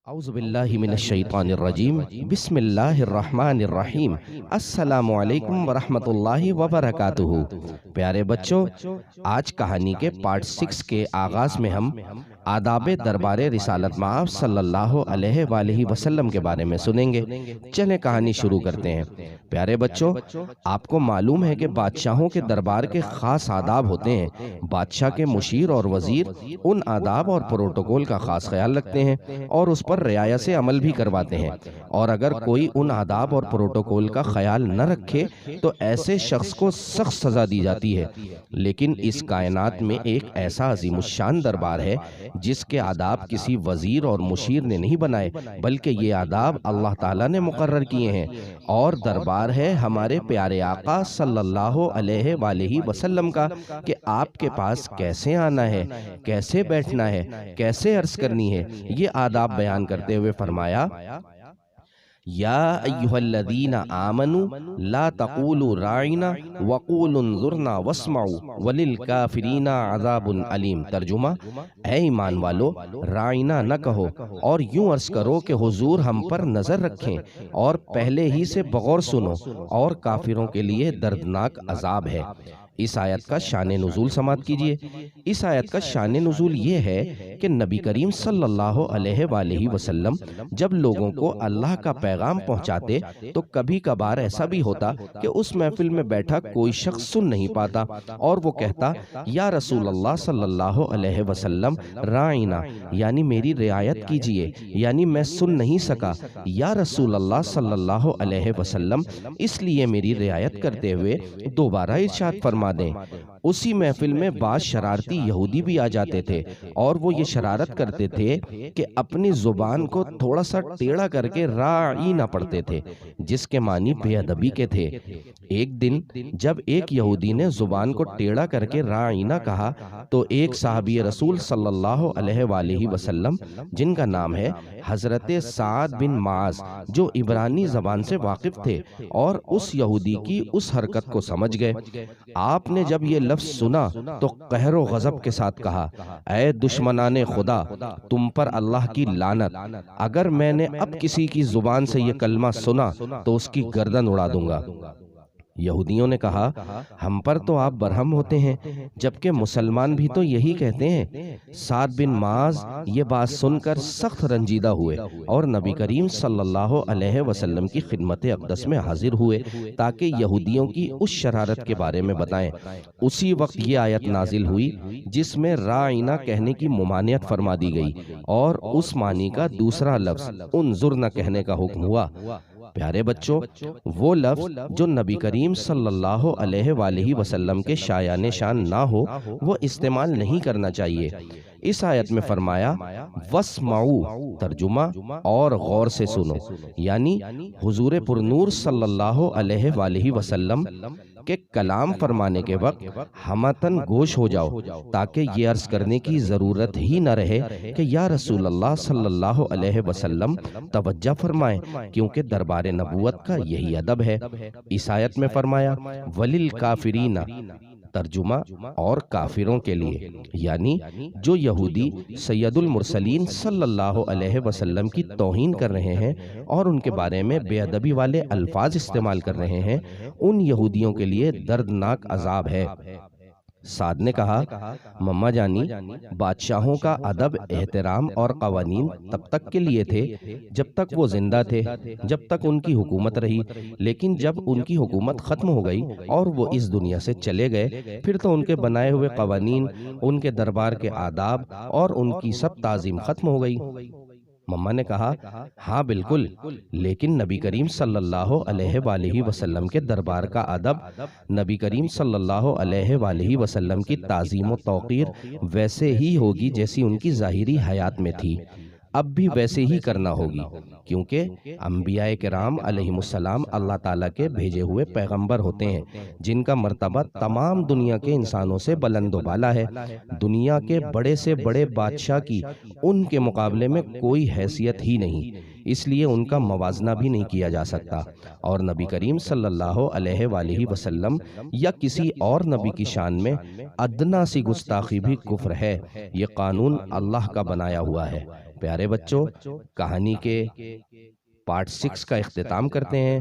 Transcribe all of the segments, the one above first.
اعوذ باللہ من الشیطان الرجیم بسم اللہ الرحمن الرحیم السلام علیکم ورحمۃ اللہ وبرکاتہ۔ پیارے بچوں، آج کہانی کے پارٹ 6 کے آغاز میں ہم آداب دربار رسالت مآب صلی اللہ علیہ وآلہ وسلم کے بارے میں سنیں گے۔ چلیں کہانی شروع کرتے ہیں۔ پیارے بچوں، آپ کو معلوم ہے کہ بادشاہوں کے دربار کے خاص آداب ہوتے ہیں۔ بادشاہ کے مشیر اور وزیر ان آداب اور پروٹوکول کا خاص خیال رکھتے ہیں اور اس پر رعایت سے عمل بھی کرواتے ہیں، اور اگر کوئی ان آداب اور پروٹوکول کا خیال نہ رکھے تو ایسے شخص کو سخت سزا دی جاتی ہے۔ لیکن اس کائنات میں ایک ایسا عظیم الشان دربار ہے جس کے آداب کسی وزیر اور مشیر نے نہیں بنائے، بلکہ یہ آداب اللہ تعالیٰ نے مقرر کیے ہیں، اور دربار ہے ہمارے پیارے آقا صلی اللہ علیہ وآلہ وسلم کا کہ آپ کے پاس کیسے آنا ہے، کیسے بیٹھنا ہے، کیسے عرض کرنی ہے۔ یہ آداب بیان کرتے ہوئے فرمایا، یا ایھا الذین آمنوا لا تقولوا راعنا وقولوا انظرنا واسمعوا وللکافرین عذاب علیم۔ ترجمہ، اے ایمان والو، راعنا نہ کہو اور یوں عرض کرو کہ حضور ہم پر نظر رکھیں اور پہلے ہی سے بغور سنو، اور کافروں کے لیے دردناک عذاب ہے۔ اس آیت کا شان نزول سماعت کیجئے۔ اس آیت کا شان نزول یہ ہے کہ نبی کریم صلی اللہ علیہ وآلہ وسلم جب لوگوں کو اللہ کا پیغام پہنچاتے تو کبھی کبھار ایسا بھی ہوتا کہ اس محفل میں بیٹھا کوئی شخص سن نہیں پاتا اور وہ کہتا، یا رسول اللہ صلی اللہ علیہ وسلم راعنا، یعنی میری رعایت کیجئے، یعنی میں سن نہیں سکا، یا رسول اللہ صلی اللہ علیہ وسلم اس لیے میری رعایت کرتے ہوئے دوبارہ ارشاد فرما دیں۔ اسی محفل میں بعض شرارتی یہودی بھی آ جاتے تھے اور وہ یہ شرارت کرتے تھے کہ اپنی زبان کو تھوڑا سا ٹیڑھا کر کے راعینا پڑھتے تھے، جس کے معنی بے ادبی کے تھے۔ ایک دن جب ایک یہودی نے زبان کو ٹیڑھا کر کے راعینا کہا تو ایک صحابی رسول صلی اللہ علیہ وآلہ وسلم جن کا نام ہے حضرت سعد بن معاذ، جو عبرانی زبان سے واقف تھے اور اس یہودی کی اس حرکت کو سمجھ گئے۔ آپ نے جب یہ لفظ سنا تو قہر و غضب کے ساتھ کہا، اے دشمنان خدا، تم پر اللہ کی لعنت! اگر میں نے اب کسی کی زبان سے یہ کلمہ سنا تو اس کی گردن اڑا دوں گا۔ یہودیوں نے کہا، ہم پر تو آپ برہم ہوتے ہیں، جبکہ مسلمان بھی تو یہی کہتے ہیں۔ سعد بن معاذ یہ بات سن کر سخت رنجیدہ ہوئے اور نبی کریم صلی اللہ علیہ وسلم کی خدمت اقدس میں حاضر ہوئے تاکہ یہودیوں کی اس شرارت کے بارے میں بتائیں۔ اسی وقت یہ آیت نازل ہوئی جس میں راعینا کہنے کی ممانعت فرما دی گئی اور اس معنی کا دوسرا لفظ انظرنا کہنے کا حکم ہوا۔ پیارے بچوں، وہ لفظ جو نبی کریم صلی اللہ علیہ وآلہ وسلم کے شایان شان نہ ہو وہ استعمال نہیں کرنا چاہیے۔ اس آیت میں فرمایا واسمعوا، ترجمہ اور غور سے سنو، یعنی حضور پرنور صلی اللہ علیہ وآلہ وسلم کہ کلام فرمانے کے وقت ہمتن گوش ہو جاؤ تاکہ یہ عرض کرنے کی ضرورت ہی نہ رہے کہ یا رسول اللہ صلی اللہ علیہ وسلم توجہ فرمائیں، کیونکہ دربار نبوت کا یہی ادب ہے۔ اس آیت میں فرمایا وَلِلْكَافِرِينَ، ترجمہ اور کافروں کے لیے، یعنی جو یہودی سید المرسلین صلی اللہ علیہ وسلم کی توہین کر رہے ہیں اور ان کے بارے میں بے ادبی والے الفاظ استعمال کر رہے ہیں، ان یہودیوں کے لیے دردناک عذاب ہے۔ سعد نے کہا، مما جانی، بادشاہوں کا ادب، احترام اور قوانین تب تک کے لیے تھے جب تک وہ زندہ تھے، جب تک ان کی حکومت رہی، لیکن جب ان کی حکومت ختم ہو گئی اور وہ اس دنیا سے چلے گئے پھر تو ان کے بنائے ہوئے قوانین، ان کے دربار کے آداب اور ان کی سب تعظیم ختم ہو گئی۔ مما نے کہا، ہاں بالکل، لیکن نبی کریم صلی اللہ علیہ وآلہ وسلم کے دربار کا ادب، نبی کریم صلی اللہ علیہ وآلہ وسلم کی تعظیم و توقیر ویسے ہی ہوگی جیسی ان کی ظاہری حیات میں تھی، اب بھی ویسے ہی کرنا ہوگی، کیونکہ انبیاء کرام علیہم السلام اللہ تعالیٰ کے بھیجے ہوئے پیغمبر ہوتے ہیں جن کا مرتبہ تمام دنیا کے انسانوں سے بلند و بالا ہے۔ دنیا کے بڑے سے بڑے بادشاہ کی ان کے مقابلے میں کوئی حیثیت ہی نہیں، اس لیے ان کا موازنہ بھی نہیں کیا جا سکتا، اور نبی کریم صلی اللہ علیہ وآلہ وسلم یا کسی اور نبی کی شان میں ادنا سی گستاخی بھی کفر ہے۔ یہ قانون اللہ کا بنایا ہوا ہے۔ پیارے بچوں، کہانی کے پارٹ 6 کا اختتام کرتے ہیں۔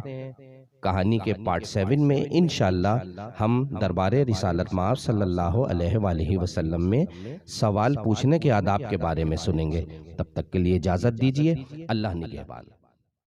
کہانی کے پارٹ 7 میں انشاءاللہ ہم دربار رسالت مآب صلی اللہ علیہ وآلہ وسلم میں سوال پوچھنے کے آداب کے بارے میں سنیں گے۔ تب تک کے لیے اجازت دیجیے، اللہ نگہبان۔